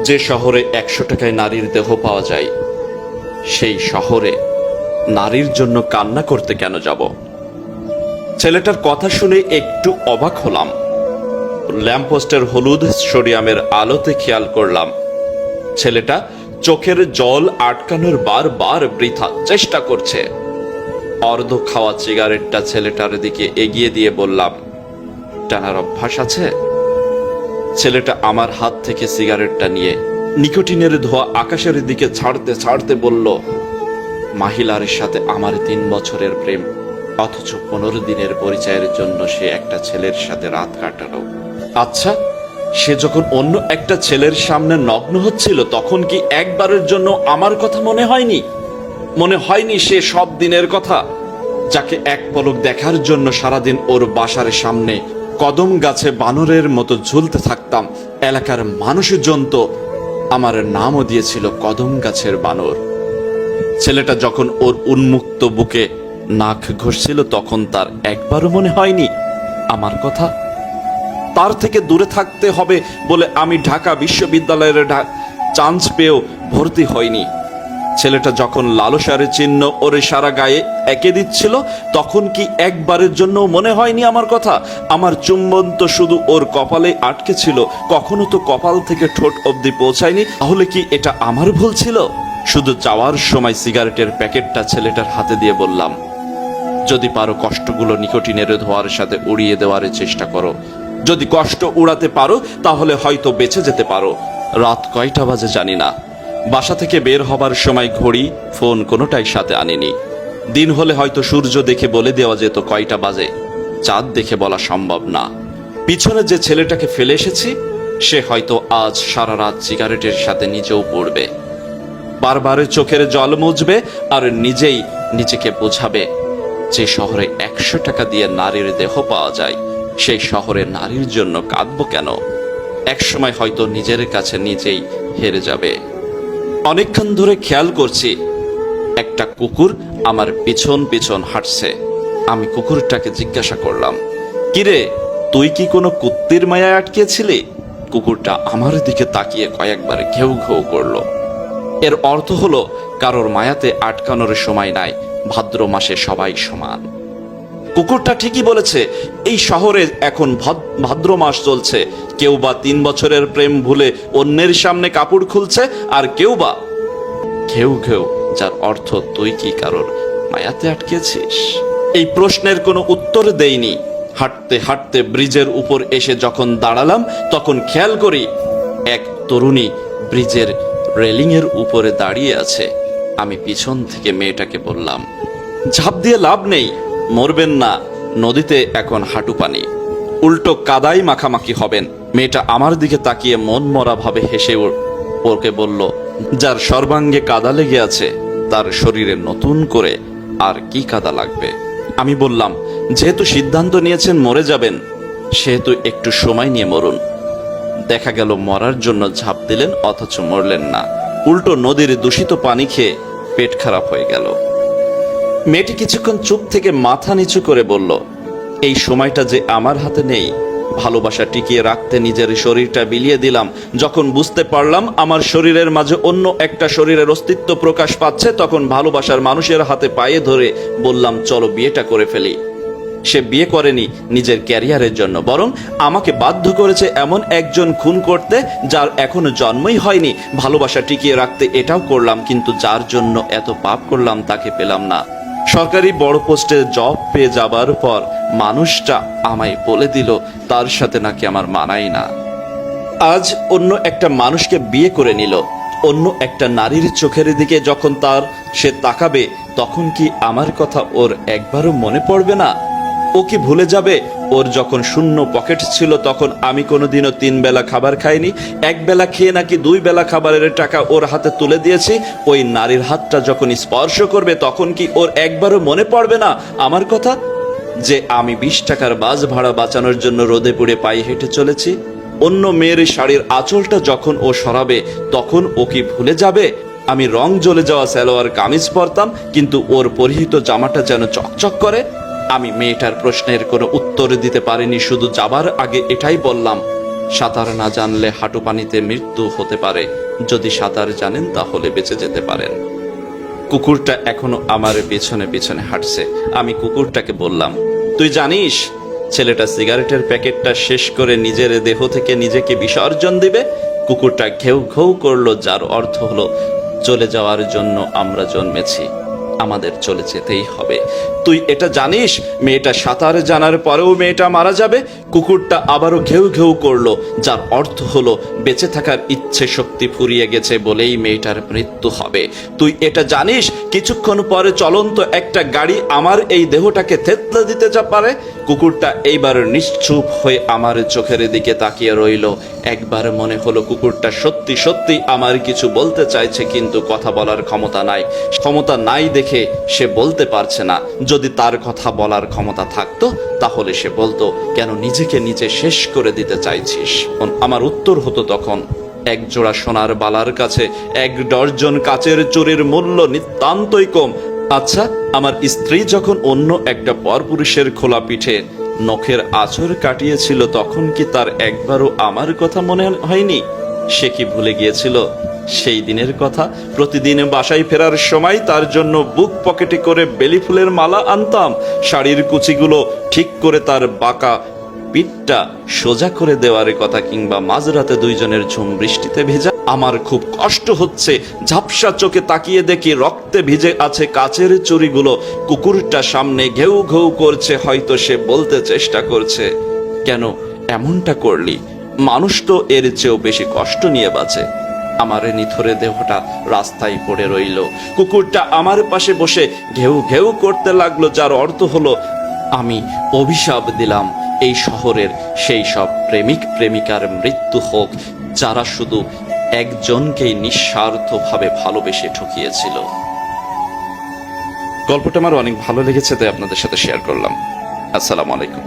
যে শহরে 100 টাকায় নারীর দেহ পাওয়া যায়, সেই শহরে নারীর জন্য কান্না করতে কেন যাব? ছেলেটার কথা শুনে একটু অবাক হলাম। ল্যাম্পপোস্টের হলুদ সোডিয়ামের আলোতে খেয়াল করলাম ছেলেটা চোখের জল আটকানোর বারবার বৃথা চেষ্টা করছে। অর্ধ খাওয়া সিগারেটটা ছেলেটার দিকে এগিয়ে দিয়ে বললাম, টানার অভ্যাস আছে? ছেলেটা আমার হাত থেকে সিগারেটটা নিয়ে নিকোটিনের ধোঁয়া আকাশের দিকে ছাড়তে ছাড়তে বলল, মাহিলার সাথে আমার 3 বছরের প্রেম, অথচ 15 দিনের পরিচয়ের জন্য সে একটা ছেলের সাথে রাত কাটালো। আচ্ছা, সে যখন অন্য একটা ছেলের সামনে নগ্ন হচ্ছিল তখন কি একবারের জন্য আমার কথা মনে হয়নি? মনে হয়নি সে সব দিনের কথা, যাকে এক পলক দেখার জন্য সারাদিন ওর বাসার সামনে কদম গাছে বানরের মতো ঝুলতে থাকতাম। এলাকার মানুষজন তো আমার নামও দিয়েছিল কদম গাছের বানর। ছেলেটা যখন ওর উন্মুক্ত বুকে নাক ঘষছিল তখন তার একবারও মনে হয়নি আমার কথা? তার থেকে দূরে থাকতে হবে বলে আমি ঢাকা বিশ্ববিদ্যালয়ের চান্স পেয়েও ভর্তি হয়নি। ছেলেটা যখন লালসার চিহ্ন ওর সারা গায়ে এঁকে দিচ্ছিল তখন কি একবারের জন্য মনে হয়নি আমার কথা? আমার চুম্বন তো শুধু ওর কপালে আটকে ছিল, কখনো তো কপাল থেকে ঠোঁট অবধি পৌঁছায়নি। তাহলে কি এটা আমার ভুল ছিল? শুধু যাওয়ার সময় সিগারেটের প্যাকেটটা ছেলেটার হাতে দিয়ে বললাম, যদি পারো কষ্টগুলো নিকোটিনের ধোঁয়ার সাথে উড়িয়ে দেওয়ার চেষ্টা করো। যদি কষ্ট উড়াতে পারো তাহলে হয়তো বেঁচে যেতে পারো। রাত কয়টা বাজে জানি না। বাসা থেকে বের হবার সময় ঘড়ি, ফোন কোনোটাই সাথে আনিনি। দিন হলে হয়তো সূর্য দেখে বলে দেওয়া যেত কয়টা বাজে, চাঁদ দেখে বলা সম্ভব না। পিছনে যে ছেলেটাকে ফেলে এসেছি সে হয়তো আজ সারা রাত সিগারেটের সাথে নিজেও পড়বে, বারবার চোখের জল মুছবে আর নিজেই নিজেকে বোঝাবে যে শহরে 100 টাকা দিয়ে নারীর দেহ পাওয়া যায়, সেই শহরে নারীর জন্য কাঁদবো কেন? একসময় হয়তো নিজের কাছে নিজেই হেরে যাবে। অনেকক্ষণ ধরে খেয়াল করছি একটা কুকুর আমার পিছন পিছন হাঁটছে। আমি কুকুরটাকে জিজ্ঞাসা করলাম, কিরে, তুই কি কোনো কুত্তির মায়ায় আটকেছিলি? কুকুরটা আমার দিকে তাকিয়ে কয়েকবার ঘেউ ঘেউ করলো। এর অর্থ হলো কারোর মায়াতে আটকানোর সময় নাই, ভাদ্র মাসে সবাই সমান। কুকুরটা ঠিকই বলেছে, এই শহরে এখন ভাদ্র মাস চলছে। কেউ বা 3 বছরের প্রেম ভুলে অন্যের সামনে কাপড় খুলছে, আর কেউ বা ঘেউ ঘেউ, যার অর্থ তুই কি কারোর মায়াতে আটকেছিস? এই প্রশ্নের কোনো উত্তর দেইনি। হাঁটতে হাঁটতে ব্রিজের উপর এসে যখন দাঁড়ালাম তখন খেয়াল করি এক তরুণী ব্রিজের রেলিং এর উপরে দাঁড়িয়ে আছে। আমি পিছন থেকে মেয়েটাকে বললাম, ঝাঁপ দিয়ে লাভ নেই, মরবেন না, নদীতে এখন হাঁটু পানি, উল্টো কাদাই মাখামাখি হবেন। মেয়েটা আমার দিকে তাকিয়ে মন মরা ভাবে হেসে ওকে বলল, যার সর্বাঙ্গে কাদা লেগে আছে তার শরীরে নতুন করে আর কি কাদা লাগবে? আমি বললাম, যেহেতু সিদ্ধান্ত নিয়েছেন মরে যাবেন, সেহেতু একটু সময় নিয়ে মরুন। দেখা গেল মরার জন্য ঝাঁপ দিলেন অথচ মরলেন না, উল্টো নদীর দূষিত পানি খেয়ে পেট খারাপ হয়ে গেল। মেয়েটি কিছুক্ষণ চুপ থেকে মাথা নিচু করে বলল, এই সময়টা যে আমার হাতে নেই। ভালোবাসা টিকিয়ে রাখতে নিজের শরীরটা বিলিয়ে দিলাম। যখন বুঝতে পারলাম আমার শরীরের মাঝে অন্য একটা শরীরের অস্তিত্ব প্রকাশ পাচ্ছে, তখন ভালোবাসার মানুষের হাতে পায়ে ধরে বললাম, চলো বিয়েটা করে ফেলি। সে বিয়ে করেনি নিজের ক্যারিয়ারের জন্য, বরং আমাকে বাধ্য করেছে এমন একজন খুন করতে যার এখনো জন্মই হয়নি। ভালোবাসা টিকিয়ে রাখতে এটাও করলাম, কিন্তু যার জন্য এত পাপ করলাম তাকে পেলাম না। সরকারি বড় পোস্টে জব পেয়ে যাবার পর মানুষটা আমায় বলে দিল তার সাথে নাকি আমার মানাই না। আজ অন্য একটা মানুষকে বিয়ে করে নিল। অন্য একটা নারীর চোখের দিকে যখন সে তাকাবে তখন কি আমার কথা ওর একবারও মনে পড়বে না? ও কি ভুলে যাবে ওর যখন শূন্য পকেট ছিল তখন আমি কোনোদিনও 3 বেলা খাবার খাইনি, 1 বেলা খেয়ে নাকি 2 বেলা খাবারের টাকা ওর হাতে তুলে দিয়েছি? ওই নারীর হাতটা যখন স্পর্শ করবে তখন কি ওর একবারও মনে পড়বে না আমার কথা, যে আমি 20 টাকার বাস ভাড়া বাঁচানোর জন্য রোদে পুড়ে পায়ে হেঁটে চলেছি? অন্য মেয়ের শাড়ির আঁচলটা যখন ও সরাবে তখন ও কি ভুলে যাবে আমি রং জ্বলে যাওয়া সালোয়ার কামিজ পরতাম, কিন্তু ওর পরিহিত জামাটা যেন চকচক করে? আমি মেয়েটার প্রশ্নের কোনো উত্তর দিতে পারিনি, শুধু যাবার আগে এটাই বললাম, সাঁতার না জানলে হাঁটু পানিতে মৃত্যু হতে পারে, যদি সাঁতার জানেন তাহলে বেঁচে যেতে পারেন। কুকুরটা এখনো আমার পেছনে পেছনে হাঁটছে। আমি কুকুরটাকে বললাম, তুই জানিস ছেলেটা সিগারেটের প্যাকেটটা শেষ করে নিজের দেহ থেকে নিজেকে বিসর্জন দিবে? কুকুরটা ঘেউ ঘেউ করলো, যার অর্থ হলো চলে যাওয়ার জন্য আমরা জন্মেছি, আমাদের চলে যেতেই হবে। তুই এটা জানিস মেয়েটা সাঁতার জানার পরেও মেয়েটা মারা যাবে? কুকুরটা আবারও ঘেউ ঘেউ করলো, যার অর্থ হলো বেঁচে থাকার ইচ্ছে শক্তি ফুরিয়ে গেছে বলেই মেয়েটার মৃত্যু হবে। তুই এটা জানিস কিছুক্ষণ পরে চলন্ত একটা গাড়ি আমার এই দেহটাকে থেতলে দিতে পারে? কুকুরটা এইবার নিশ্চুপ হয়ে আমার চোখের দিকে তাকিয়ে রইল। একবার মনে হলো কুকুরটা সত্যি সত্যি আমার কিছু বলতে চাইছে, কিন্তু কথা বলার ক্ষমতা নাই দেখে সে বলতে পারছে না। যদি তার কথা বলার ক্ষমতা থাকতো তাহলে সে বলতো, কেন নিজেকে নিজে শেষ করে দিতে চাইছিস? আমার উত্তর হতো তখন, এক জোড়া সোনার বালার কাছে 1 ডজন কাচের চুরির মূল্য নিতান্তই কম। আচ্ছা, আমার স্ত্রী যখন অন্য একটা পরপুরুষের খোলা পিঠে নখের আঁচড় কাটিয়েছিল তখন কি তার একবারও আমার কথা মনে হয়নি? সে কি ভুলে গিয়েছিল সেই দিনের কথা? প্রতিদিন বাসায় ফেরার সময় তার জন্য বুক পকেটে করে বেলি ফুলের মালা আনতাম, শাড়ির কুচিগুলো ঠিক করে তার বাঁকা পিঠটা সোজা করে দেওয়ার কথা, কিংবা মাঝরাতে দুইজনের ঝুম বৃষ্টিতে ভেজা। আমার খুব কষ্ট হচ্ছে, ঝাপসা চোখে তাকিয়ে দেখি রক্তে ভিজে আছে কাচের চুড়িগুলো। কুকুরটা সামনে ঘেউ ঘেউ করছে, হয়তো সে বলতে চেষ্টা করছে, কেন এমনটা করলি? মানুষ তো এর চেয়েও বেশি কষ্ট নিয়ে বাঁচে। আমার নিথরে দেহটা রাস্তায় পড়ে রইল। কুকুরটা আমার পাশে বসে ঘেউ ঘেউ করতে লাগলো, যার অর্থ হলো আমি অভিশাপ দিলাম এই শহরের সেই সব প্রেমিক প্রেমিকার মৃত্যু হোক, যারা শুধু একজনকেই নিঃস্বার্থভাবে ভালোবেসে ঠকিয়েছিল। গল্পটা আমার অনেক ভালো লেগেছে, তাই আপনাদের সাথে শেয়ার করলাম। আসসালামু আলাইকুম।